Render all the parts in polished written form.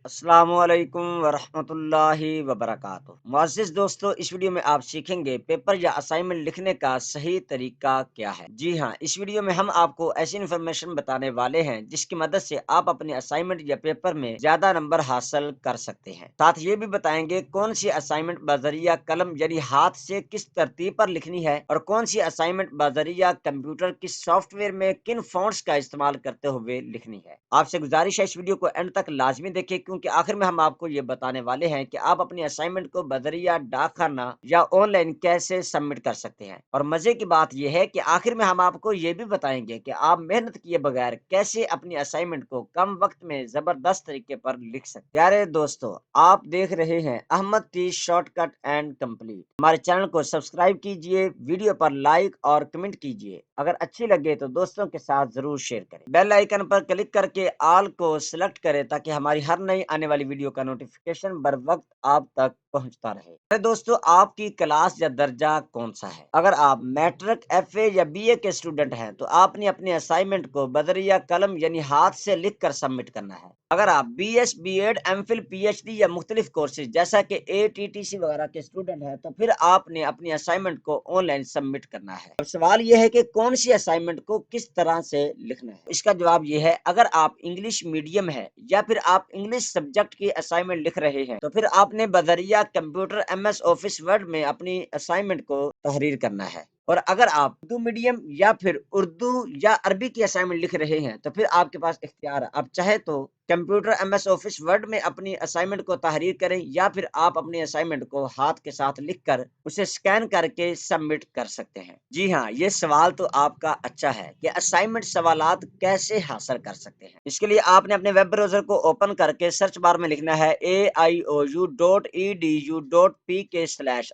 अस्सलाम वालेकुम वरहमतुल्लाहि वबरकातुह। मुअज़्ज़िज़ दोस्तों, इस वीडियो में आप सीखेंगे पेपर या असाइनमेंट लिखने का सही तरीका क्या है। जी हाँ, इस वीडियो में हम आपको ऐसी इन्फॉर्मेशन बताने वाले हैं जिसकी मदद से आप अपने असाइनमेंट या पेपर में ज्यादा नंबर हासिल कर सकते हैं। साथ ये भी बताएंगे कौन सी असाइनमेंट बजरिया कलम यानी हाथ से किस तरतीब पर लिखनी है और कौन सी असाइनमेंट बजरिया कंप्यूटर किस सॉफ्टवेयर में किन फॉन्ट्स का इस्तेमाल करते हुए लिखनी है। आपसे गुजारिश है इस वीडियो को एंड तक लाजमी देखें, क्योंकि आखिर में हम आपको ये बताने वाले हैं कि आप अपनी असाइनमेंट को बजरिया डाकखाना या ऑनलाइन कैसे सबमिट कर सकते हैं। और मजे की बात यह है कि आखिर में हम आपको ये भी बताएंगे कि आप मेहनत किए बगैर कैसे अपनी असाइनमेंट को कम वक्त में जबरदस्त तरीके पर लिख सकते हैं। प्यारे दोस्तों, आप देख रहे हैं Ahmad T shortcut and complete. हमारे चैनल को सब्सक्राइब कीजिए, वीडियो पर लाइक और कमेंट कीजिए। अगर अच्छी लगे तो दोस्तों के साथ जरूर शेयर करें। बेल आइकन पर क्लिक करके ऑल को सिलेक्ट करें ताकि हमारी हर नई आने वाली वीडियो का नोटिफिकेशन बर वक्त आप तक पहुंचता रहे। अरे दोस्तों, आपकी क्लास या दर्जा कौन सा है? अगर आप मैट्रिक, एफए या बीए के स्टूडेंट हैं तो आपने अपने असाइनमेंट को बजरिया कलम यानी हाथ से लिख कर सबमिट करना है। अगर आप बीएस, बीएड, एमफिल, पीएचडी या मुख्तलिफ कोर्सेज जैसा कि एटीटीसी वगैरह के स्टूडेंट हैं तो फिर आपने अपनी असाइनमेंट को ऑनलाइन सबमिट करना है। अब सवाल यह है कि कौन सी असाइनमेंट को किस तरह से लिखना है। इसका जवाब यह है, अगर आप इंग्लिश मीडियम है या फिर आप इंग्लिश सब्जेक्ट की असाइनमेंट लिख रहे हैं तो फिर आपने बजरिया कंप्यूटर एमएस ऑफिस वर्ड में अपनी असाइनमेंट को तहरीर करना है। और अगर आप उर्दू मीडियम या फिर उर्दू या अरबी की असाइनमेंट लिख रहे हैं तो फिर आपके पास इख्तियार है, आप चाहे तो कंप्यूटर एमएस ऑफिस वर्ड में अपनी असाइनमेंट को तहरीर करें या फिर आप अपनी असाइनमेंट को हाथ के साथ लिखकर उसे स्कैन करके सबमिट कर सकते हैं। जी हाँ, ये सवाल तो आपका अच्छा है कि असाइनमेंट सवालात कैसे हासिल कर सकते हैं। इसके लिए आपने अपने वेब ब्राउजर को ओपन करके सर्च बार में लिखना है aiou.edu.pk/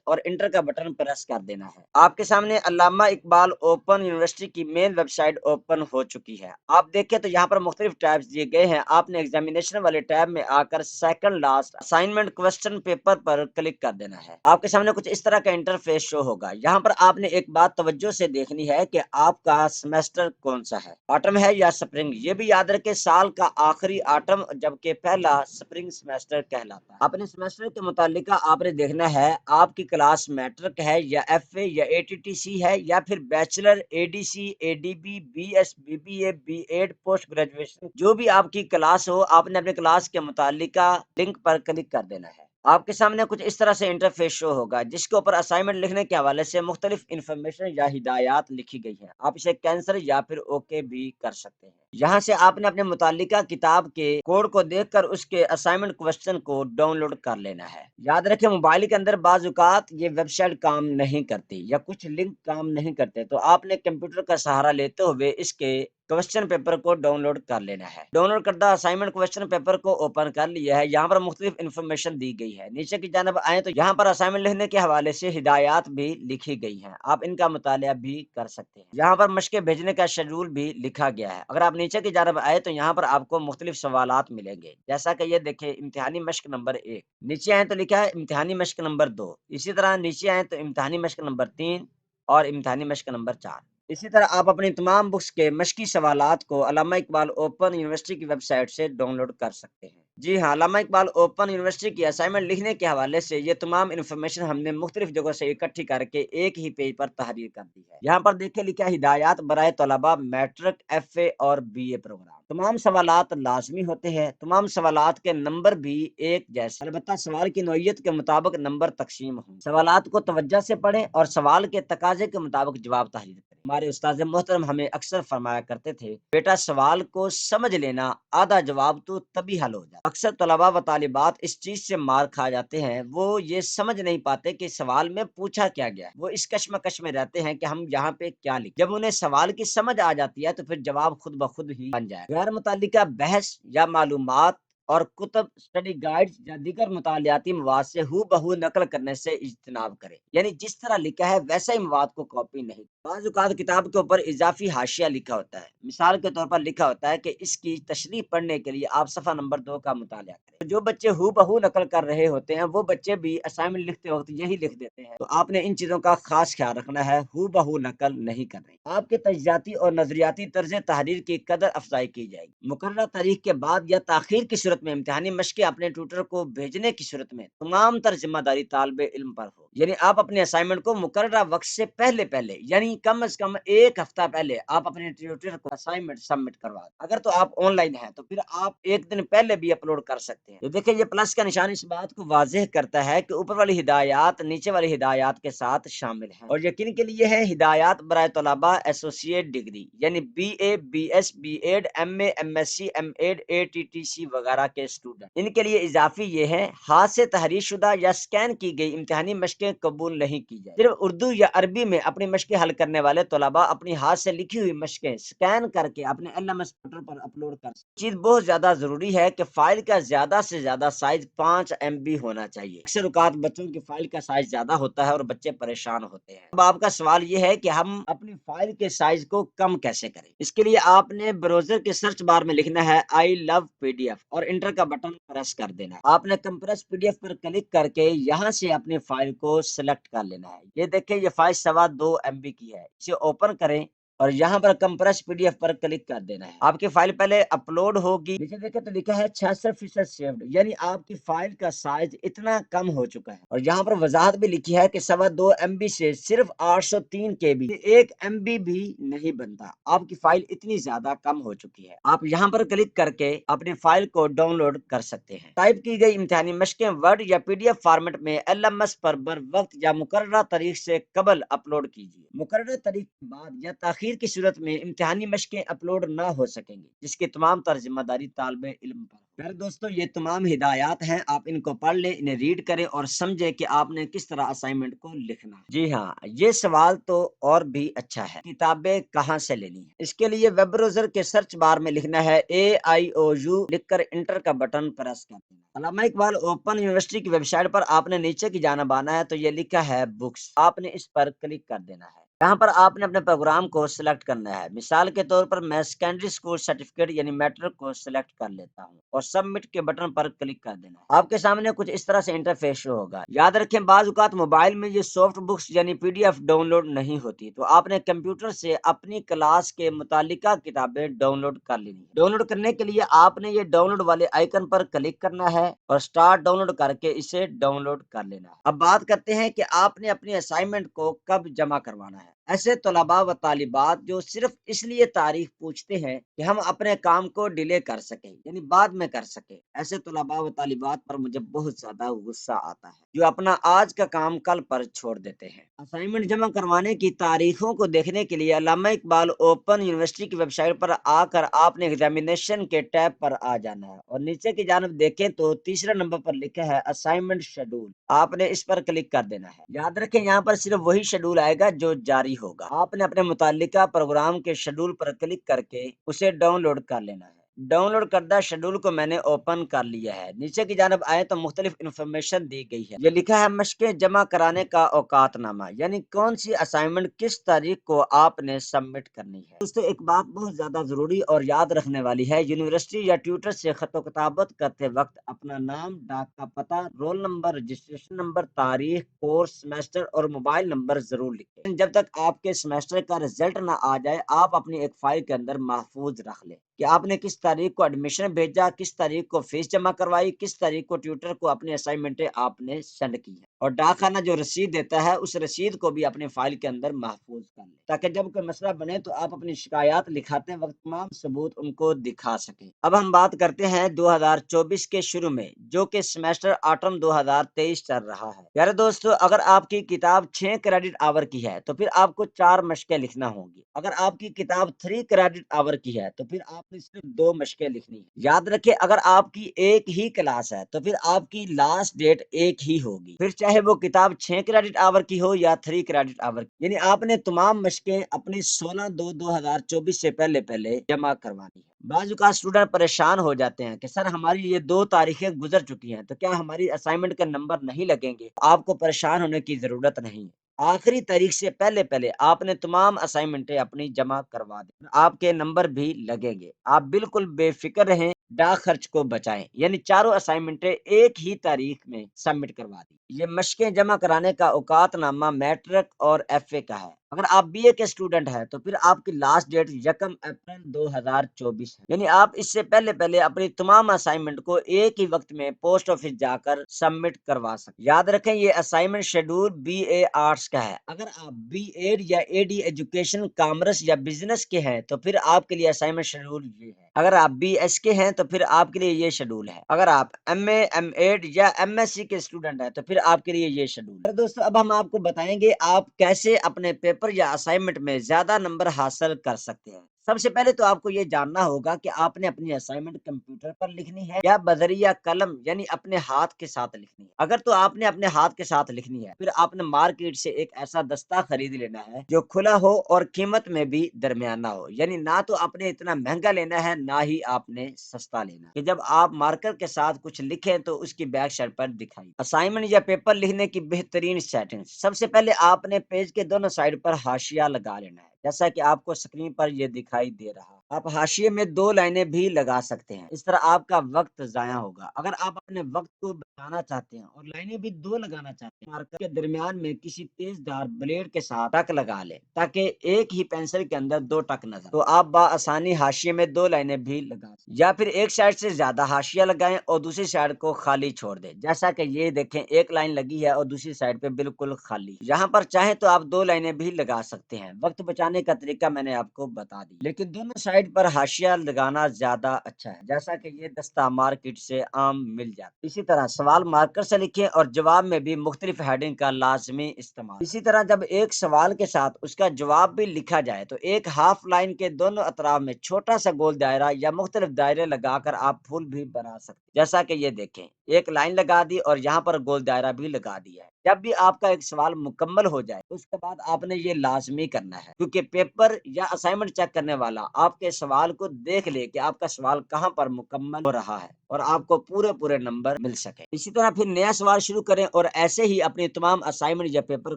और इंटर का बटन प्रेस कर देना है। आपके सामने अल्लामा इकबाल ओपन यूनिवर्सिटी की मेन वेबसाइट ओपन हो चुकी है। आप देखें तो यहाँ पर मुख्तलिफ टैब्स दिए गए हैं। आपने एग्जामिनेशन वाले टैब में आकर second last assignment question paper पर क्लिक कर देना है। आपके सामने कुछ इस तरह का इंटरफेस शो होगा। यहाँ पर आपने एक बात तवज्जो से देखनी है कि आपका सेमेस्टर कौन सा है, ऑटम है या स्प्रिंग। ये भी याद रखें, साल का आखिरी ऑटम जबकि पहला स्प्रिंग सेमेस्टर कहलाता है। अपने सेमेस्टर के मुतालिक आपने देखना है आपकी क्लास मैट्रिक है या एफए या एटीटीसी है या फिर bachelor, ADC, ADB, BS, BBA, BEd, post graduation. जो भी आपकी क्लास हो, आपने अपने क्लास के मुतालिका लिंक पर क्लिक कर देना है। आपके सामने कुछ इस तरह से इंटरफेस शो होगा जिसके ऊपर असाइनमेंट लिखने के हवाले से मुख्तलिफ इन्फॉर्मेशन या हिदायत लिखी गई है। आप इसे कैंसिल या फिर ओके भी कर सकते हैं। यहाँ से आपने अपने मुतालिका किताब के कोड को देखकर उसके असाइनमेंट क्वेश्चन को डाउनलोड कर लेना है। याद रखें, मोबाइल के अंदर बाजुकात ये वेबसाइट काम नहीं करती या कुछ लिंक काम नहीं करते, तो आपने कंप्यूटर का सहारा लेते हुए इसके क्वेश्चन पेपर को डाउनलोड कर लेना है। डाउनलोड करदा असाइनमेंट क्वेश्चन पेपर को ओपन कर लिया है। यहाँ पर मुख्तलिफ इन्फॉर्मेशन दी गई है। नीचे की जानब आए तो यहाँ पर असाइनमेंट लिखने के हवाले से हिदायत भी लिखी गई हैं, आप इनका मुतालिया भी कर सकते हैं। यहाँ पर मशक़ें भेजने का शेड्यूल भी लिखा गया है। अगर आप नीचे की जानब आए तो यहाँ पर आपको मुख्तलिफ सवालात मिलेंगे, जैसा कि ये देखें, इम्तिहानी मश्क नंबर 1। नीचे आए तो लिखा है इम्तिहानी मश्क नंबर 2। इसी तरह नीचे आए तो इम्तिहानी मश्क नंबर 3 और इम्तिहानी मश्क नंबर 4। इसी तरह आप अपनी तमाम बुक्स के मश्की सवालात को अल्लामा इकबाल ओपन यूनिवर्सिटी की वेबसाइट से डाउनलोड कर सकते हैं। जी हाँ, अल्लामा इकबाल ओपन यूनिवर्सिटी की असाइनमेंट लिखने के हवाले से ये तमाम इन्फॉर्मेशन हमने मुख्तलिफ जगहों से इकट्ठी करके एक ही पेज पर तहरीर कर दी है। यहाँ पर देखिए लिखा है हिदायत बराए तलबा मैट्रिक, एफए और बीए प्रोग्राम। तमाम सवालात लाजमी होते हैं। तमाम सवालात के नंबर भी एक जैसे, अलबत्ता सवाल की नौइयत के मुताबिक नंबर तकसीम हों। सवालात को तवज्जो से पढ़ें और सवाल के तकाजे के मुताबिक जवाब तहरीर करें। हमारे उस्ताद मोहतरम हमें अक्सर फरमाया करते थे, बेटा सवाल को समझ लेना, आधा जवाब तो तभी हल हो जाए। अक्सर तलबा व तालिबात इस चीज से मार खा जाते हैं, वो ये समझ नहीं पाते कि सवाल में पूछा क्या गया है। वो इस कश्मकश में रहते हैं कि हम यहाँ पे क्या लिखें। जब उन्हें सवाल की समझ आ जाती है तो फिर जवाब खुद ब खुद ही बन जाए। गैर मुतल्लिका बहस या मालूमात और कुतब, स्टडी गाइड्स या दीगर मुतालियाती मवाद से हूबहू नकल करने से इज्तनाब करें। यानी जिस तरह लिखा है वैसा ही मवाद को कॉपी नहीं। بعض اوقات کتاب کے اوپر اضافی حاشیہ لکھا ہوتا ہے، مثال کے طور پر لکھا ہوتا ہے کہ اس کی تشریح پڑھنے کے لیے آپ صفحہ نمبر 2 کا مطالعہ کریں۔ جو بچے ہو بہو نقل کر رہے ہوتے ہیں وہ بچے بھی اسائنمنٹ لکھتے وقت یہی لکھ دیتے ہیں، تو آپ نے ان چیزوں کا خاص خیال رکھنا ہے، ہو بہو نقل نہیں کرنی۔ آپ کے تجزیاتی اور نظریاتی طرز تحریر کی قدر افزائی کی جائے گی۔ مقررہ تاریخ کے بعد یا تاخیر کی صورت میں امتحانی مشقیں اپنے ٹیوٹر کو بھیجنے کی صورت میں تمام تر ذمہ داری طالب علم پر ہو، یعنی آپ اپنے اسائنمنٹ کو مقررہ وقت سے پہلے یعنی کم از کم ایک ہفتہ پہلے آپ اپنے ٹیوٹر کو اسائنمنٹ سبمٹ کروا دیں۔ اگر تو آپ آن لائن ہیں تو پھر آپ ایک دن پہلے بھی اپلوڈ کر سکتے ہیں۔ تو دیکھیں یہ پلس کا نشان اس بات کو واضح کرتا ہے کہ اوپر والی ہدایات نیچے والی ہدایات کے ساتھ شامل ہیں، اور یقین کے لیے ہے ہدایات برائے طلباء ایسوسیٹ ڈگری یعنی B A, B S, B Ed, M A, M S C, M Ed, A T T C وغیرہ کے اسٹوڈنٹ۔ ان کے لیے اضافی یہ ہے ہاتھ سے تحریر شدہ یا سکین کی گئی امتحانی مشقیں قبول نہیں کی جائے۔ صرف اردو یا عربی میں اپنی مشقیں حل کرنے والے طلباء اپنی ہاتھ سے لکھی ہوئی مشقیں سکین کر کے اپنے LMS پورٹل پر اپلوڈ کر سکتے۔ چیز بہت زیادہ ضروری ہے کہ فائل کا زیادہ سے زیادہ سائز 5 MB ہونا چاہیے۔ اکثر اوقات بچوں کی فائل کا سائز زیادہ ہوتا ہے اور بچے پریشان ہوتے ہیں۔ اب آپ کا سوال یہ ہے کہ ہم اپنی فائل کے سائز کو کم کیسے کریں؟ اس کے لیے آپ نے براؤزر کے سرچ بار میں لکھنا ہے I love PDF اور انٹر کا بٹن پریس کر دینا ہے۔ آپ نے کمپریس PDF پر کلک کر کے یہاں سے اپنی فائل کو سلیکٹ کر لینا ہے۔ یہ دیکھیں یہ فائل 2.25 MB کی ہے، اسے اوپن کریں اور یہاں پر کمپریس PDF پر کلک کر دینا ہے۔ آپ کی فائل پہلے اپلوڈ ہوگی، نیچے دیکھیں تو لکھا ہے 66% سیوڈ، یعنی آپ کی فائل کا سائز اتنا کم ہو چکا ہے، اور یہاں پر وضاحت بھی لکھی ہے کہ 2.25 MB سے صرف 803 KB 1 MB بھی نہیں بنتا۔ آپ کی فائل اتنی زیادہ کم ہو چکی ہے۔ آپ یہاں پر کلک کر کے اپنی فائل کو ڈاؤن لوڈ کر سکتے ہیں۔ ٹائپ کی گئی امتحانی مشقیں ورڈ یا PDF فارمیٹ میں LMS پر بر وقت یا مقررہ تاریخ سے قبل اپلوڈ کیجیے۔ مقررہ تاریخ کے بعد یا تاخیر کی صورت میں امتحانی مشقیں اپلوڈ نہ ہو سکیں گی، جس کی تمام تر ذمہ داری طالب علم پر۔ پھر دوستو یہ تمام ہدایات ہیں، آپ ان کو پڑھ لیں، انہیں ریڈ کریں اور سمجھیں کہ آپ نے کس طرح اسائنمنٹ کو لکھنا ہے۔ جی ہاں، یہ سوال تو اور بھی اچھا ہے، کتابیں کہاں سے لینی ہے؟ اس کے لیے ویب براؤزر کے سرچ بار میں لکھنا ہے AIOU، لکھ کر انٹر کا بٹن پریس کر دینا۔ علامہ اقبال اوپن یونیورسٹی کی ویب سائٹ پر آپ نے نیچے کی جانب آنا ہے تو یہ لکھا ہے بکس، آپ نے اس پر کلک کر دینا ہے۔ یہاں پر آپ نے اپنے پروگرام کو سلیکٹ کرنا ہے، مثال کے طور پر میں سیکنڈری اسکول سرٹیفکیٹ یعنی میٹرک کو سلیکٹ کر لیتا ہوں اور سبمٹ کے بٹن پر کلک کر دینا ہے۔ آپ کے سامنے کچھ اس طرح سے انٹرفیس شو ہوگا۔ یاد رکھیں بعض اوقات موبائل میں یہ سافٹ بکس یعنی PDF ڈاؤن لوڈ نہیں ہوتی، تو آپ نے کمپیوٹر سے اپنی کلاس کے متعلقہ کتابیں ڈاؤن لوڈ کر لینی ہے۔ ڈاؤن لوڈ کرنے کے لیے آپ نے یہ ڈاؤن لوڈ والے آئیکن پر کلک کرنا ہے اور سٹارٹ ڈاؤن لوڈ کر کے اسے ڈاؤن لوڈ کر لینا ہے۔ اب بات کرتے ہیں کہ آپ نے اپنی اسائنمنٹ کو کب جمع کروانا ہے۔ ایسے طلباء و طالبات جو صرف اس لیے تاریخ پوچھتے ہیں کہ ہم اپنے کام کو ڈیلے کر سکیں، یعنی بعد میں کر سکیں، ایسے طلباء و طالبات پر مجھے بہت زیادہ غصہ آتا ہے جو اپنا آج کا کام کل پر چھوڑ دیتے ہیں۔ اسائنمنٹ جمع کروانے کی تاریخوں کو دیکھنے کے لیے علامہ اقبال اوپن یونیورسٹی کی ویب سائٹ پر آ کر آپ نے ایگزامینیشن کے ٹیب پر آ جانا ہے اور نیچے کی جانب دیکھیں تو تیسرے نمبر پر لکھا ہے اسائنمنٹ شیڈول، آپ نے اس پر کلک کر دینا ہے۔ یاد رکھیں یہاں پر صرف وہی شیڈول آئے گا جو جاری ہوگا۔ آپ نے اپنے متعلقہ پروگرام کے شیڈول پر کلک کر کے اسے ڈاؤن لوڈ کر لینا ہے۔ ڈاؤن لوڈ کردہ شیڈول کو میں نے اوپن کر لیا ہے۔ نیچے کی جانب آئے تو مختلف انفارمیشن دی گئی ہے۔ یہ لکھا ہے مشقیں جمع کرانے کا اوقات نامہ، یعنی کون سی اسائنمنٹ کس تاریخ کو آپ نے سبمٹ کرنی ہے۔ دوستو ایک بات بہت زیادہ ضروری اور یاد رکھنے والی ہے، یونیورسٹی یا ٹیوٹر سے خط و کتابت کرتے وقت اپنا نام، ڈاک کا پتہ، رول نمبر، رجسٹریشن نمبر، تاریخ، کورس، سیمیسٹر اور موبائل نمبر ضرور لکھیں۔ جب تک آپ کے سیمیسٹر کا رزلٹ نہ آ جائے آپ اپنی ایک فائل کے اندر محفوظ رکھ لیں کہ آپ نے کس تاریخ کو ایڈمیشن بھیجا، کس تاریخ کو فیس جمع کروائی، کس تاریخ کو ٹیوٹر کو اپنی اسائنمنٹیں آپ نے سینڈ کی ہیں، اور ڈاک خانہ جو رسید دیتا ہے اس رسید کو بھی اپنی فائل کے اندر محفوظ کر لیں تاکہ جب کوئی مسئلہ بنے تو آپ اپنی شکایات لکھاتے وقت تمام ثبوت ان کو دکھا سکیں۔ اب ہم بات کرتے ہیں 2024 کے شروع میں، جو کہ سیمیسٹر آٹم 2023 چل رہا ہے۔ یار دوستو اگر آپ کی کتاب 6 کریڈٹ آور کی ہے تو پھر آپ کو 4 مشقیں لکھنا ہوں گی۔ اگر آپ کی کتاب 3 کریڈٹ آور کی ہے تو پھر آپ نے صرف 2 مشقیں لکھنی ہے۔ یاد رکھیں اگر آپ کی ایک ہی کلاس ہے تو پھر آپ کی لاسٹ ڈیٹ ایک ہی ہوگی، پھر چاہے وہ کتاب 6 کریڈٹ آور کی ہو یا 3 کریڈٹ آور کی، یعنی آپ نے تمام مشقیں اپنی 16/2/2024 سے پہلے جمع کروانی ہے۔ بعض اوقات اسٹوڈنٹ پریشان ہو جاتے ہیں کہ سر ہماری یہ 2 تاریخیں گزر چکی ہیں تو کیا ہماری اسائنمنٹ کے نمبر نہیں لگیں گے؟ آپ کو پریشان ہونے کی ضرورت نہیں ہے۔ آخری تاریخ سے پہلے پہلے آپ نے تمام اسائنمنٹیں اپنی جمع کروا دیں، آپ کے نمبر بھی لگیں گے۔ آپ بالکل بے فکر رہیں، ڈاک خرچ کو بچائیں، یعنی چاروں اسائنمنٹیں ایک ہی تاریخ میں سبمٹ کروا دی۔ یہ مشقیں جمع کرانے کا اوقات نامہ میٹرک اور ایف اے کا ہے۔ اگر آپ بی اے کے اسٹوڈنٹ ہیں تو پھر آپ کی لاسٹ ڈیٹ 1 اپریل 2024 ہے، یعنی آپ اس سے پہلے پہلے اپنی تمام اسائنمنٹ کو ایک ہی وقت میں پوسٹ آفس جا کر سبمٹ کروا سکتے۔ یاد رکھیں یہ assignment schedule B A arts کا ہے۔ اگر آپ بی ایڈ یا اے ڈی ایجوکیشن، کامرس یا بزنس کے ہیں تو پھر آپ کے لیے اسائنمنٹ شیڈول یہ ہے۔ اگر آپ بی ایس کے ہیں تو پھر آپ کے لیے یہ شیڈول ہے۔ اگر آپ ایم اے، ایم ایڈ یا ایم ایس سی کے اسٹوڈنٹ ہیں تو پھر آپ کے لیے یہ شیڈول ہے۔ دوستو اب ہم آپ کو بتائیں گے آپ کیسے اپنے پیپر یا اسائنمنٹ میں زیادہ نمبر حاصل کر سکتے ہیں۔ سب سے پہلے تو آپ کو یہ جاننا ہوگا کہ آپ نے اپنی اسائنمنٹ کمپیوٹر پر لکھنی ہے یا بذریعہ قلم یعنی اپنے ہاتھ کے ساتھ لکھنی ہے۔ اگر تو آپ نے اپنے ہاتھ کے ساتھ لکھنی ہے پھر آپ نے مارکیٹ سے ایک ایسا دستہ خرید لینا ہے جو کھلا ہو اور قیمت میں بھی درمیانہ ہو، یعنی نہ تو آپ نے اتنا مہنگا لینا ہے نہ ہی آپ نے سستا لینا ہے کہ جب آپ مارکر کے ساتھ کچھ لکھیں تو اس کی بیک سائڈ پر دکھائی۔ اسائنمنٹ یا پیپر لکھنے کی بہترین سیٹنگ، سب سے پہلے آپ نے پیج کے دونوں سائڈ پر حاشیہ لگا لینا ہے، جیسا کہ آپ کو اسکرین پر یہ دکھائی دے رہا۔ آپ حاشیے میں 2 لائنیں بھی لگا سکتے ہیں، اس طرح آپ کا وقت ضائع ہوگا۔ اگر آپ اپنے وقت کو بچانا چاہتے ہیں اور لائنیں بھی 2 لگانا چاہتے ہیں، مارکر کے درمیان میں کسی تیز دھار بلیڈ کے ساتھ ٹک لگا لیں تاکہ ایک ہی پینسل کے اندر 2 ٹک نظر، تو آپ بآسانی حاشیے میں 2 لائنیں بھی لگا سکتے ہیں۔ یا پھر ایک سائڈ سے زیادہ حاشیہ لگائیں اور دوسری سائڈ کو خالی چھوڑ دیں، جیسا کہ یہ دیکھیں ایک لائن لگی ہے اور دوسری سائڈ پہ بالکل خالی۔ یہاں پر چاہیں تو آپ 2 لائنیں بھی لگا سکتے ہیں۔ وقت بچانے کا طریقہ میں نے آپ کو بتا دی، لیکن دونوں سائڈ پر حاشیہ لگانا زیادہ اچھا ہے، جیسا کہ یہ دستہ مارکیٹ سے عام مل جاتا۔ اسی طرح سوال مارکر سے لکھیں اور جواب میں بھی مختلف ہیڈنگ کا لازمی استعمال۔ اسی طرح جب ایک سوال کے ساتھ اس کا جواب بھی لکھا جائے تو ایک ہاف لائن کے دونوں اطراف میں چھوٹا سا گول دائرہ یا مختلف دائرے لگا کر آپ پھول بھی بنا سکتے، جیسا کہ یہ دیکھیں ایک لائن لگا دی اور یہاں پر گول دائرہ بھی لگا دیا ہے۔ جب بھی آپ کا ایک سوال مکمل ہو جائے اس کے بعد آپ نے یہ لازمی کرنا ہے، کیونکہ پیپر یا اسائنمنٹ چیک کرنے والا آپ کے سوال کو دیکھ لے کہ آپ کا سوال کہاں پر مکمل ہو رہا ہے اور آپ کو پورے نمبر مل سکے۔ اسی طرح پھر نیا سوال شروع کریں اور ایسے ہی اپنی تمام اسائنمنٹ یا پیپر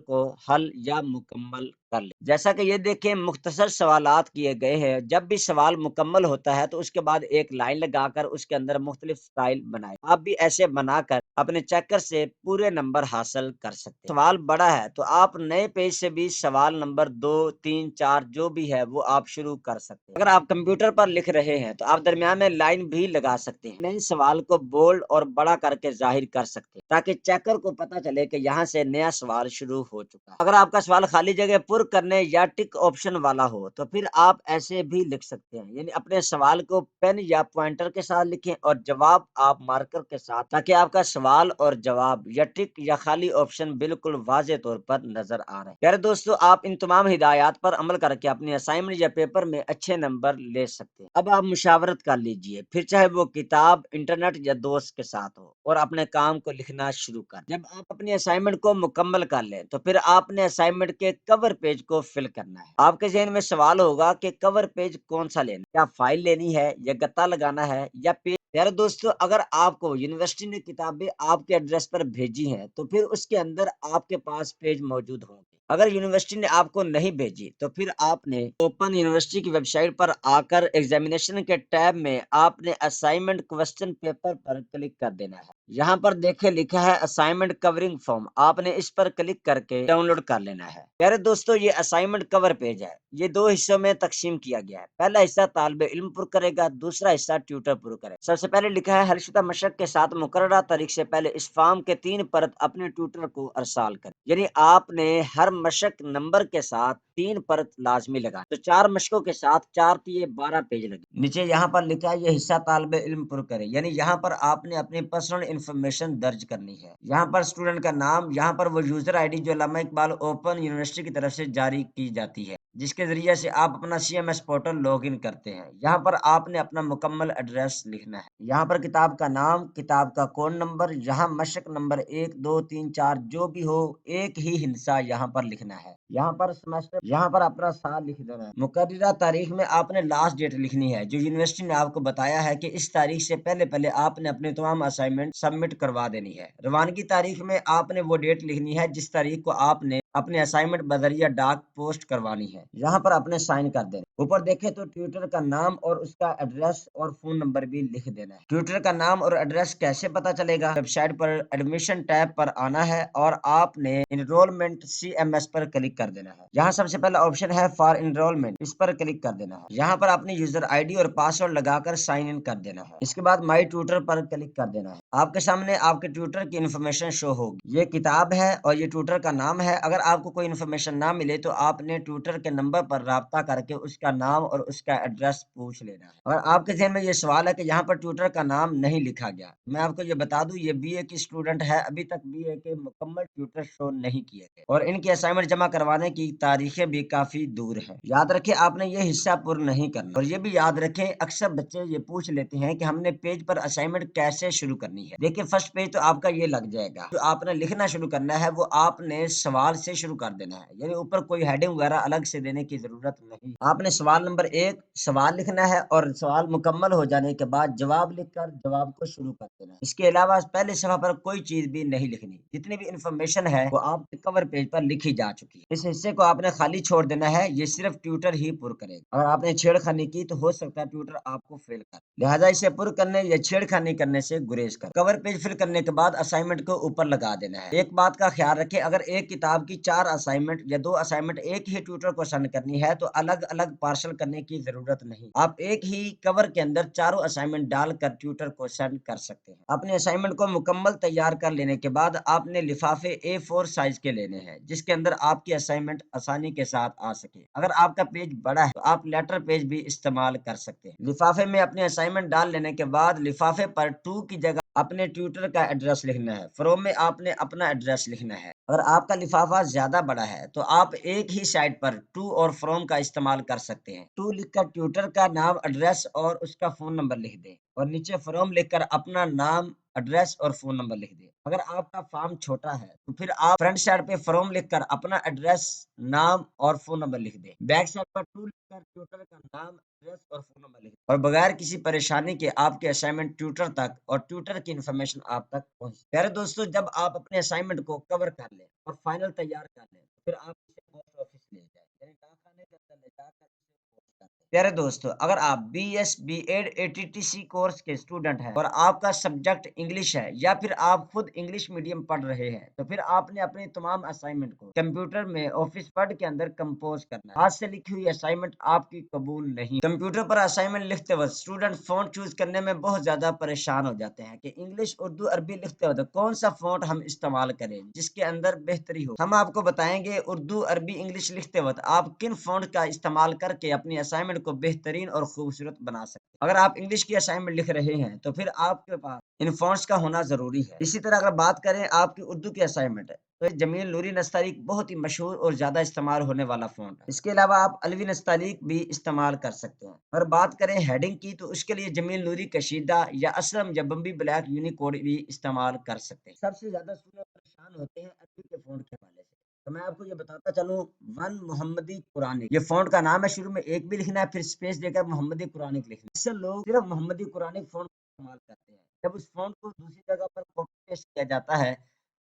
کو حل یا مکمل کر لیں۔ جیسا کہ یہ دیکھیں مختصر سوالات کیے گئے ہیں، جب بھی سوال مکمل ہوتا ہے تو اس کے بعد ایک لائن لگا کر اس کے اندر مختلف سٹائل بنائیں۔ آپ بھی ایسے بنا کر اپنے چیکر سے پورے نمبر حاصل کر سکتے ہیں۔ سوال بڑا ہے تو آپ نئے پیج سے بھی سوال نمبر 2، 3، 4 جو بھی ہے وہ آپ شروع کر سکتے ہیں۔ اگر آپ کمپیوٹر پر لکھ رہے ہیں تو آپ درمیان میں لائن بھی لگا سکتے ہیں، نئے سوال کو بولڈ اور بڑا کر کے ظاہر کر سکتے ہیں تاکہ چیکر کو پتا چلے کہ یہاں سے نیا سوال شروع ہو چکا ہے۔ اگر آپ کا سوال خالی جگہ پر کرنے یا ٹک آپشن والا ہو تو پھر آپ ایسے بھی لکھ سکتے ہیں، یعنی اپنے سوال کو پین یا پوائنٹر کے ساتھ لکھیں اور جواب آپ مارکر کے ساتھ، تاکہ آپ کا سوال اور جواب یا ٹک یا خالی آپشن بالکل واضح طور پر نظر آ رہے ہیں۔ پیارے دوستو آپ ان تمام ہدایات پر عمل کر کے اپنی اسائنمنٹ یا پیپر میں اچھے نمبر لے سکتے ہیں۔ اب آپ مشاورت کر لیجئے، پھر چاہے وہ کتاب، انٹرنیٹ یا دوست کے ساتھ ہو، اور اپنے کام کو لکھنا شروع کر۔ جب آپ اپنی اسائنمنٹ کو مکمل کر لیں تو پھر آپ نے اسائنمنٹ کے کور پیج کو فل کرنا ہے۔ آپ کے ذہن میں سوال ہوگا کہ کور پیج کون سا لینا، کیا فائل لینی ہے یا گتا لگانا ہے یا پیج۔ پیارے دوستو اگر آپ کو یونیورسٹی نے کتابیں آپ کے ایڈریس پر بھیجی ہیں تو پھر اس کے اندر آپ کے پاس پیج موجود ہوں گے۔ اگر یونیورسٹی نے آپ کو نہیں بھیجی تو پھر آپ نے اوپن یونیورسٹی کی ویب سائٹ پر آ کر ایگزامینیشن کے ٹیب میں آپ نے اسائنمنٹ کوسچن پیپر پر کلک کر دینا ہے۔ یہاں پر دیکھیں لکھا ہے اسائنمنٹ کورنگ فارم، آپ نے اس پر کلک کر کے ڈاؤن لوڈ کر لینا ہے۔ پیارے دوستو یہ اسائنمنٹ کور پیج ہے، یہ 2 حصوں میں تقسیم کیا گیا ہے۔ پہلا حصہ طالب علم پر کرے گا، دوسرا حصہ ٹیوٹر پر کرے گا۔ سب سے پہلے لکھا ہے حل شدہ مشق کے ساتھ مقررہ تاریخ سے پہلے اس فارم کے 3 پرت اپنے ٹیوٹر کو ارسال کریں، یعنی آپ نے ہر مشق نمبر کے ساتھ 3 پرت لازمی لگا، تو 4 مشقوں کے ساتھ 4 × 12 پیج لگے۔ نیچے یہاں پر لکھا ہے یہ حصہ طالب علم پر کرے، یعنی یہاں پر آپ نے اپنی پرسنل انفارمیشن درج کرنی ہے۔ یہاں پر اسٹوڈنٹ کا نام، یہاں پر وہ یوزر آئی ڈی جو علامہ اقبال اوپن یونیورسٹی کی طرف سے جاری کی جاتی ہے، جس کے ذریعے سے آپ اپنا C M S portal log in کرتے ہیں۔ یہاں پر آپ نے اپنا مکمل ایڈریس لکھنا ہے۔ یہاں پر کتاب کا نام، کتاب کا کوڈ نمبر، یہاں مشق نمبر 1، 2، 3، 4 جو بھی ہو ایک ہی ہندسہ یہاں پر لکھنا ہے۔ یہاں پر سیمسٹر، یہاں پر اپنا سال لکھ دینا ہے۔ مقررہ تاریخ میں آپ نے لاسٹ ڈیٹ لکھنی ہے جو یونیورسٹی نے آپ کو بتایا ہے کہ اس تاریخ سے پہلے پہلے آپ نے اپنے تمام اسائنمنٹ سبمٹ کروا دینی ہے۔ روانگی تاریخ میں آپ نے وہ ڈیٹ لکھنی ہے جس تاریخ کو آپ نے अपने असाइनमेंट बजरिया डाक पोस्ट करवानी है। यहाँ पर अपने साइन कर देना। ऊपर देखें तो ट्यूटर का नाम और उसका एड्रेस और फोन नंबर भी लिख देना है। ट्यूटर का नाम और एड्रेस कैसे पता चलेगा? वेबसाइट पर एडमिशन टैब पर आना है और आपने इनरोलमेंट CMS पर क्लिक कर देना है। यहाँ सबसे पहला ऑप्शन है फॉर इनरोलमेंट, इस पर क्लिक कर देना है। यहाँ पर अपनी यूजर ID और पासवर्ड लगाकर साइन इन कर देना है। इसके बाद माई ट्यूटर पर क्लिक कर देना है। आपके सामने आपके ट्यूटर की इन्फॉर्मेशन शो होगी। ये किताब है और ये ट्यूटर का नाम है। अगर आपको कोई इन्फॉर्मेशन ना मिले तो आपने ट्यूटर के नंबर पर राब्ता करके उसका नाम और उसका एड्रेस पूछ लेना है। अगर आपके ज़हन में ये सवाल है कि यहाँ पर ट्यूटर का नाम नहीं लिखा गया, मैं आपको ये बता दूं, ये BA की स्टूडेंट है, अभी तक BA के मुकम्मल ट्यूटर शो नहीं किए गए और इनकी असाइनमेंट जमा करवाने की तारीखें भी काफी दूर है। याद रखें, आपने ये हिस्सा पूर्ण नहीं करना। और ये भी याद रखें, अक्सर बच्चे ये पूछ लेते हैं कि हमने पेज पर असाइनमेंट कैसे शुरू करनी है। देखिए, फर्स्ट पेज तो आपका ये लग जाएगा। जो आपने लिखना शुरू करना है वो आपने सवाल से शुरू कर देना है, यानी ऊपर कोई हेडिंग वगैरह अलग से देने की जरूरत नहीं। आपने सवाल नंबर 1 सवाल लिखना है और सवाल मुकम्मल हो जाने के बाद जवाब लिखकर जवाब को शुरू कर देना है। इसके अलावा पहले सफा पर कोई चीज भी नहीं लिखनी। जितनी भी इंफॉर्मेशन है वो आपके कवर पेज पर लिखी जा चुकी है। इस हिस्से को आपने खाली छोड़ देना है, ये सिर्फ ट्यूटर ही पुर करेगा। अगर आपने छेड़खानी की तो हो सकता है ट्यूटर आपको फेल कर, लिहाजा इसे पुर करने या छेड़खानी करने से गुरेज कर। कवर पेज फिल करने के बाद असाइनमेंट को ऊपर लगा देना है। एक बात का ख्याल रखें, अगर एक किताब की 4 असाइनमेंट या 2 असाइनमेंट एक ही ट्यूटर को सेंड करनी है तो अलग अलग पार्सल करने की जरूरत नहीं। आप एक ही कवर के अंदर चारों असाइनमेंट डालकर ट्यूटर को सेंड कर सकते हैं। अपने असाइनमेंट को मुकम्मल तैयार कर लेने के बाद आपने लिफाफे A4 साइज के लेने हैं, जिसके अंदर आपकी असाइनमेंट आसानी के साथ आ सके। अगर आपका पेज बड़ा है तो आप लेटर पेज भी इस्तेमाल कर सकते हैं। लिफाफे में अपने असाइनमेंट डाल लेने के बाद लिफाफे पर टू की जगह अपने ट्यूटर का एड्रेस लिखना है। फ्रॉम में आपने अपना एड्रेस लिखना है। अगर आपका लिफाफा ज्यादा बड़ा है तो आप एक ही साइड पर टू और फ्रॉम का इस्तेमाल कर सकते हैं। टू लिखकर ट्यूटर का नाम, एड्रेस और उसका फोन नंबर लिख दें और नीचे फ्रॉम लिखकर अपना नाम, एड्रेस और फोन नंबर लिख दें। अगर आपका फॉर्म छोटा है तो फिर आप फ्रंट साइड पे फ्रॉम लिखकर अपना एड्रेस, नाम और फोन नंबर लिख दें। बैक साइड पर टू लिखकर ट्यूटर का नाम, एड्रेस और फोन नंबर लिख दें और बगैर किसी परेशानी के आपके असाइनमेंट ट्यूटर तक और ट्यूटर की इन्फॉर्मेशन आप तक पहुंचे। प्यारे दोस्तों, जब आप अपने असाइनमेंट को कवर कर लें और फाइनल तैयार कर लें तो फिर आप इसे पोस्ट ऑफिस ले जाए, यानी डाकखाने के अंदर ले जाकर इसे पोस्ट कर दें। प्यारे दोस्तों, अगर आप BS B.Ed ATTC कोर्स के स्टूडेंट हैं और आपका सब्जेक्ट इंग्लिश है या फिर आप खुद इंग्लिश मीडियम पढ़ रहे हैं तो फिर आपने अपनी तमाम असाइनमेंट को कंप्यूटर में ऑफिस वर्ड के अंदर कंपोज करना है। हाथ से लिखी हुई असाइनमेंट आपकी कबूल नहीं। कंप्यूटर पर असाइनमेंट लिखते वक्त स्टूडेंट फॉन्ट चूज करने में बहुत ज्यादा परेशान हो जाते हैं कि इंग्लिश, उर्दू, अरबी लिखते वक्त कौन सा फॉन्ट हम इस्तेमाल करें जिसके अंदर बेहतरी हो। हम आपको बताएंगे उर्दू, अरबी, इंग्लिश लिखते वक्त आप किन फॉन्ट का इस्तेमाल करके अपनी असाइनमेंट को बेहतरीन और खूबसूरत बना सकते हैं। अगर आप इंग्लिश की असाइनमेंट लिख रहे हैं तो फिर आपके पास इन फॉन्ट्स का होना जरूरी है। इसी तरह अगर बात करें आपकी उर्दू की असाइनमेंट है तो जमील नूरी नस्तालीक बहुत ही मशहूर और ज्यादा इस्तेमाल होने वाला फॉन्ट है। इसके अलावा आप अलवी नस्तालीक भी इस्तेमाल कर सकते हैं। अगर बात करें हेडिंग की तो उसके लिए जमील नूरी कशीदा या असलम या बम्बी ब्लैक यूनिकोड भी इस्तेमाल कर सकते हैं। सबसे ज्यादा स्टूडेंट परेशान होते हैं अरबी के फॉन्ट के हवाले से, तो मैं आपको ये बताता चलूं, वन मोहम्मदी कुरानिक ये फॉन्ट का नाम है। शुरू में एक भी लिखना है, फिर स्पेस देकर मोहम्मदी कुरानिक लिखना है। अक्सर लोग सिर्फ मोहम्मदी कुरानिक फॉन्ट इस्तेमाल करते हैं। जब उस फॉन्ट को दूसरी जगह पर कॉपी पेस्ट किया जाता है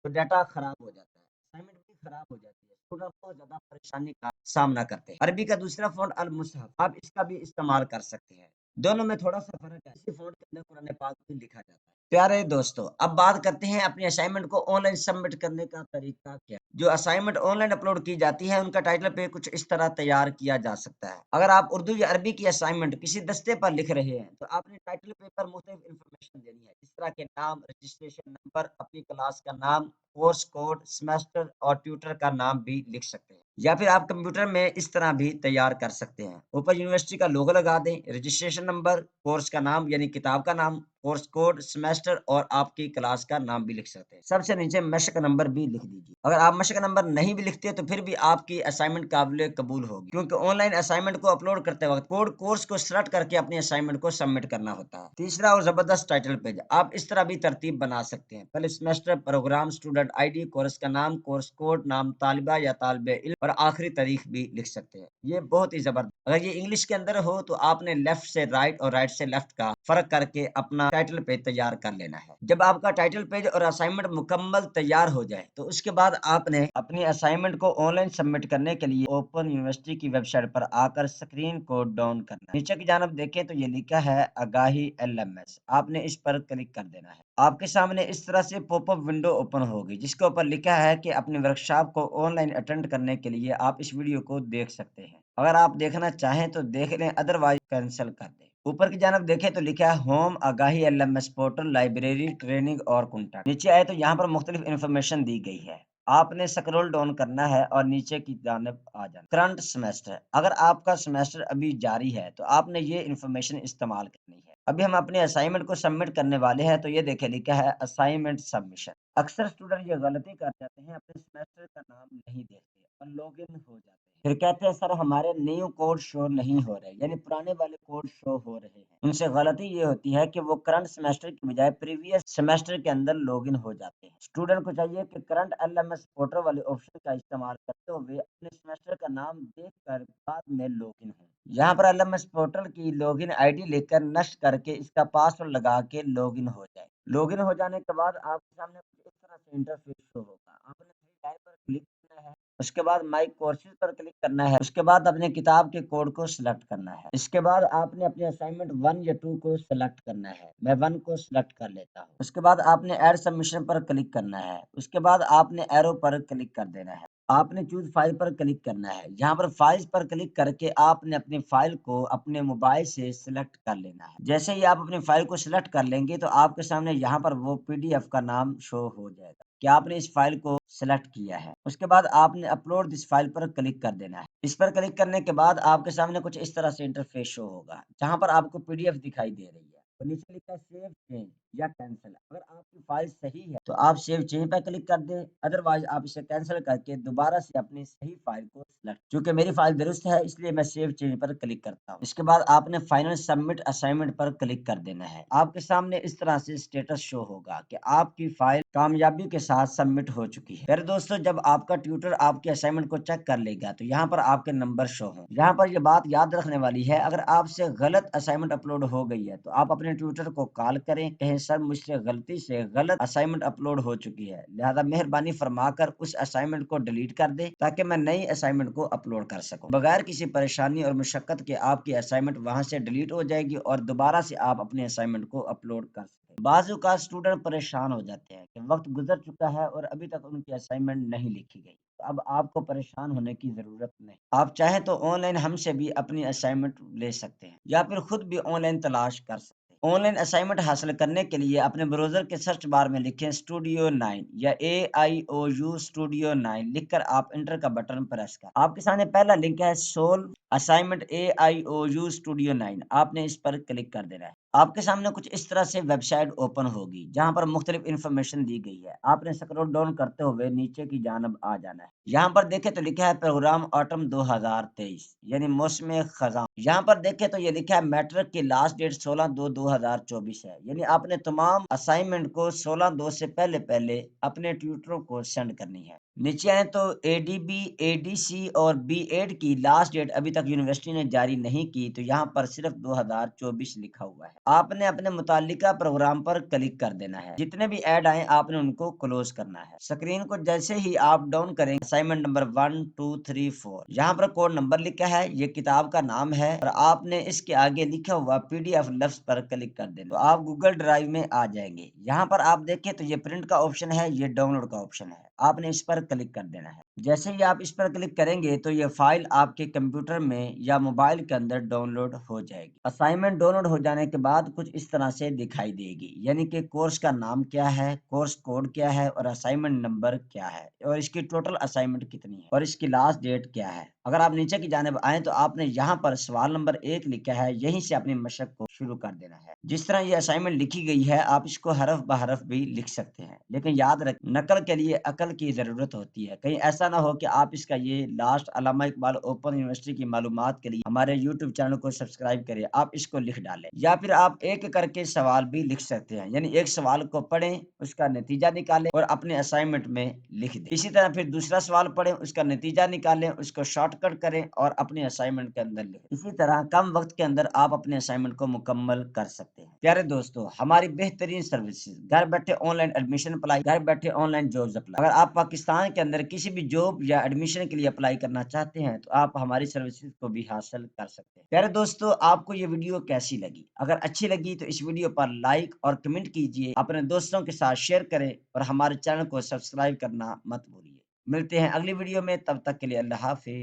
तो डाटा खराब हो जाता है, असाइनमेंट भी खराब हो जाती है, स्टूडेंट बहुत ज्यादा परेशानी का सामना करते हैं। अरबी का दूसरा फॉन्ट अल मुसहफ, आप इसका भी इस्तेमाल कर सकते हैं। दोनों में थोड़ा सा फर्क है, इसी फॉन्ट के अंदर कुरान पाक भी लिखा जाता है। प्यारे दोस्तों, अब बात करते हैं अपनी असाइनमेंट को ऑनलाइन सबमिट करने का तरीका क्या। जो असाइनमेंट ऑनलाइन अपलोड की जाती है उनका टाइटल पे कुछ इस तरह तैयार किया जा सकता है। अगर आप उर्दू या अरबी की असाइनमेंट किसी दस्ते पर लिख रहे हैं तो आपने टाइटल पे पर मुख्तलिफ इंफॉर्मेशन देनी है, इस तरह के नाम, रजिस्ट्रेशन नंबर, अपनी क्लास का नाम, कोर्स कोड, सेमेस्टर और ट्यूटर का नाम भी लिख सकते हैं। या फिर आप कंप्यूटर में इस तरह भी तैयार कर सकते हैं। ऊपर यूनिवर्सिटी का लोगो लगा दें, रजिस्ट्रेशन नंबर, कोर्स का नाम यानी किताब का नाम, कोर्स कोड, सेमेस्टर और आपकी क्लास का नाम भी लिख सकते हैं। सबसे नीचे मशक नंबर भी लिख दीजिए। अगर आप मशक नंबर नहीं भी लिखते तो फिर भी आपकी असाइनमेंट काबिल कबूल होगी, क्योंकि ऑनलाइन असाइनमेंट को अपलोड करते वक्त कोड कोर्स को सेलेक्ट करके अपनी असाइनमेंट को सबमिट करना होता है। तीसरा और जबरदस्त टाइटल पेज, आप इस तरह भी तरतीब बना सकते हैं। पहले semester, programme, student student ID, course का नाम, कोर्स कोड, नाम तालिबा या तालिबे इल्म और आखिरी तारीख भी लिख सकते हैं। ये बहुत ही जबरदस्त। अगर ये इंग्लिश के अंदर हो तो आपने लेफ्ट से राइट और राइट से लेफ्ट का फर्क करके अपना टाइटल पेज तैयार कर लेना है। जब आपका टाइटल पेज और असाइनमेंट मुकम्मल तैयार हो जाए तो उसके बाद आपने अपनी असाइनमेंट को ऑनलाइन सबमिट करने के लिए ओपन यूनिवर्सिटी की वेबसाइट पर आकर स्क्रीन को डाउन करना है। नीचे की जानब देखें तो ये लिखा है आगाही LMS, आपने इस पर क्लिक कर देना है। आपके सामने इस तरह से पॉपअप विंडो ओपन होगी जिसके ऊपर लिखा है कि अपने वर्कशॉप को ऑनलाइन अटेंड करने के लिए आप इस वीडियो को देख सकते हैं। अगर आप देखना चाहें तो देख लें, अदरवाइज कैंसिल कर दें। ऊपर की जानब देखें तो लिखा है home, Agahi LMS portal, library, training और कॉन्टैक्ट। नीचे आए तो यहाँ पर मुख्तलिफ इन्फॉर्मेशन दी गई है। आपने स्क्रॉल डाउन करना है और नीचे की जानब आ जाना। करंट सेमेस्टर, अगर आपका सेमेस्टर अभी जारी है तो आपने ये इन्फॉर्मेशन इस्तेमाल करनी है। अभी हम अपने असाइनमेंट को सबमिट करने वाले हैं तो ये देखे लिखा है असाइनमेंट सबमिशन। अक्सर स्टूडेंट ये गलती कर जाते हैं, अपने सेमेस्टर का नाम नहीं देखते और लॉगिन हो जाते हैं। फिर कहते हैं सर हमारे न्यू कोड शो नहीं हो रहे, यानी पुराने वाले कोड शो हो रहे हैं। उनसे गलती ये होती है कि वो करंट सेमेस्टर की बजाय प्रीवियस सेमेस्टर के अंदर लॉगिन हो जाते हैं। स्टूडेंट को चाहिए कि करंट LMS पोर्टल वाले ऑप्शन का इस्तेमाल करते हुए अपने सेमेस्टर का नाम देखकर बाद में लॉगिन हो। यहाँ पर LMS पोर्टल की लॉगिन आईडी लेकर नष्ट करके इसका पासवर्ड लगा के लॉगिन हो जाए। लॉगिन हो जाने के बाद आपके सामने कुछ इस तरह से इंटरफेस शो होगा। आपने थ्री लाइन पर क्लिक करना है, उसके बाद माई कोर्सेज पर क्लिक करना है, उसके बाद अपने किताब के कोड को सिलेक्ट करना है। इसके बाद आपने अपने असाइनमेंट 1 या 2 को सिलेक्ट करना है। मैं 1 को सिलेक्ट कर लेता हूँ। उसके बाद आपने ऐड सबमिशन पर क्लिक करना है। उसके बाद आपने एरो पर क्लिक कर देना है। आपने चूज फाइल पर क्लिक करना है। यहाँ पर फाइल्स पर क्लिक करके आपने अपनी फाइल को अपने मोबाइल से सिलेक्ट कर लेना है। जैसे ही आप अपनी फाइल को सिलेक्ट कर लेंगे तो आपके सामने यहाँ पर वो PDF का नाम शो हो जाएगा कि आपने इस फाइल को सिलेक्ट किया है। उसके बाद आपने अपलोड दिस फाइल पर क्लिक कर देना है। इस पर क्लिक करने के बाद आपके सामने कुछ इस तरह से इंटरफेस शो होगा जहाँ पर आपको PDF दिखाई दे रही है और नीचे लिखा है सेव चेंज या कैंसिल। अगर आपकी फाइल सही है तो आप सेव चेंज पर क्लिक कर दें, अदरवाइज आप इसे कैंसिल करके दोबारा से अपनी सही फाइल को सिलेक्ट। क्योंकि मेरी फाइल दुरुस्त है इसलिए मैं सेव चेंज पर क्लिक करता हूँ। इसके बाद आपने फाइनल सबमिट असाइनमेंट पर क्लिक कर देना है। आपके सामने इस तरह से स्टेटस शो होगा कि आपकी फाइल कामयाबी के साथ सबमिट हो चुकी है। फिर दोस्तों जब आपका ट्यूटर आपके असाइनमेंट को चेक कर लेगा तो यहाँ पर आपके नंबर शो हों। यहाँ पर ये बात याद रखने वाली है, अगर आपसे गलत असाइनमेंट अपलोड हो गई है तो आप अपने ट्यूटर को कॉल करें, कहें सर मुझसे गलती से गलत असाइनमेंट अपलोड हो चुकी है, लिहाजा मेहरबानी फरमाकर उस असाइनमेंट को डिलीट कर दे ताकि मैं नई असाइनमेंट को अपलोड कर सकूं। बगैर किसी परेशानी और मुशक्कत के आपकी असाइनमेंट वहां से डिलीट हो जाएगी और दोबारा से आप अपने असाइनमेंट को अपलोड कर सकते। बाजू का स्टूडेंट परेशान हो जाते हैं कि वक्त गुजर चुका है और अभी तक उनकी असाइनमेंट नहीं लिखी गई। तो अब आपको परेशान होने की जरूरत नहीं। आप चाहें तो ऑनलाइन हमसे भी अपनी असाइनमेंट ले सकते हैं या फिर खुद भी ऑनलाइन तलाश कर सकते हैं। ऑनलाइन असाइनमेंट हासिल करने के लिए अपने ब्राउजर के सर्च बार में लिखें स्टूडियो 9 या AIOU स्टूडियो 9 लिखकर आप इंटर का बटन प्रेस कर आपके सामने पहला लिंक है सोल्व असाइनमेंट AIOU स्टूडियो 9, आपने इस पर क्लिक कर देना है। आपके सामने कुछ इस तरह से वेबसाइट ओपन होगी जहां पर मुख्तलिफ इन्फॉर्मेशन दी गई है। आपने स्क्रॉल डाउन करते हुए नीचे की जानब आ जाना है। यहाँ पर देखें तो लिखा है प्रोग्राम ऑटम 2023 यानी मौसम खजां। यहाँ पर देखें तो ये लिखा है मैट्रिक की लास्ट डेट 16/2/2024 है, यानी आपने तमाम असाइनमेंट को 16/2 से पहले पहले अपने ट्यूटरों को सेंड करनी है। नीचे आए तो ADB, ADC और B.Ed की लास्ट डेट अभी तक यूनिवर्सिटी ने जारी नहीं की तो यहाँ पर सिर्फ 2024 लिखा हुआ है। आपने अपने मुतालिका प्रोग्राम पर क्लिक कर देना है। जितने भी ऐड आए आपने उनको क्लोज करना है। स्क्रीन को जैसे ही आप डाउन करें असाइनमेंट नंबर 1 2 3 4 यहाँ पर कोड नंबर लिखा है, ये किताब का नाम है और आपने इसके आगे लिखा हुआ PDF लफ्ज पर क्लिक कर देना तो आप गूगल ड्राइव में आ जाएंगे। यहाँ पर आप देखें तो ये प्रिंट का ऑप्शन है, ये डाउनलोड का ऑप्शन है, आपने इस पर क्लिक कर देना है। जैसे ही आप इस पर क्लिक करेंगे तो ये फाइल आपके कंप्यूटर में या मोबाइल के अंदर डाउनलोड हो जाएगी। असाइनमेंट डाउनलोड हो जाने के बाद कुछ इस तरह से दिखाई देगी, यानी कि कोर्स का नाम क्या है, कोर्स कोड क्या है और असाइनमेंट नंबर क्या है और इसकी टोटल असाइनमेंट कितनी है और इसकी लास्ट डेट क्या है। अगर आप नीचे की जानिब आए तो आपने यहाँ पर सवाल नंबर 1 लिखा है, यहीं से अपनी मशक को شروع کر دینا ہے۔ جس طرح یہ اسائنمنٹ لکھی گئی ہے آپ اس کو حرف بحرف بھی لکھ سکتے ہیں، لیکن یاد رکھ نقل کے لیے عقل کی ضرورت ہوتی ہے، کہیں ایسا نہ ہو کہ آپ اس کا یہ لاسٹ علامہ اقبال اوپن یونیورسٹی کی معلومات کے لیے ہمارے یوٹیوب چینل کو سبسکرائب کریں، آپ اس کو لکھ ڈالیں، یا پھر آپ ایک کر کے سوال بھی لکھ سکتے ہیں، یعنی ایک سوال کو پڑھیں اس کا نتیجہ نکالیں اور اپنے اسائنمنٹ میں لکھ دیں۔ اسی طرح پھر دوسرا سوال پڑھیں اس کا نتیجہ نکالیں، اس کو شارٹ کٹ کریں اور اپنے اسائنمنٹ کے اندر لکھیں۔ اسی طرح کم وقت کے اندر آپ اپنے اسائنمنٹ کو مکمل کر سکتے ہیں۔ پیارے دوستو، ہماری بہترین سروسز، گھر بیٹھے آن لائن ایڈمیشن اپلائی، گھر بیٹھے آن لائن جابز اپلائی۔ اگر آپ پاکستان کے اندر کسی بھی جاب یا ایڈمیشن کے لیے اپلائی کرنا چاہتے ہیں تو آپ ہماری سروسز کو بھی حاصل کر سکتے ہیں۔ پیارے دوستو، آپ کو یہ ویڈیو کیسی لگی؟ اگر اچھی لگی تو اس ویڈیو پر لائک اور کمنٹ کیجئے، اپنے دوستوں کے ساتھ شیئر کریں اور ہمارے چینل کو سبسکرائب کرنا مت بھولیے۔ ملتے ہیں اگلی ویڈیو میں، تب تک کے لیے اللہ حافظ۔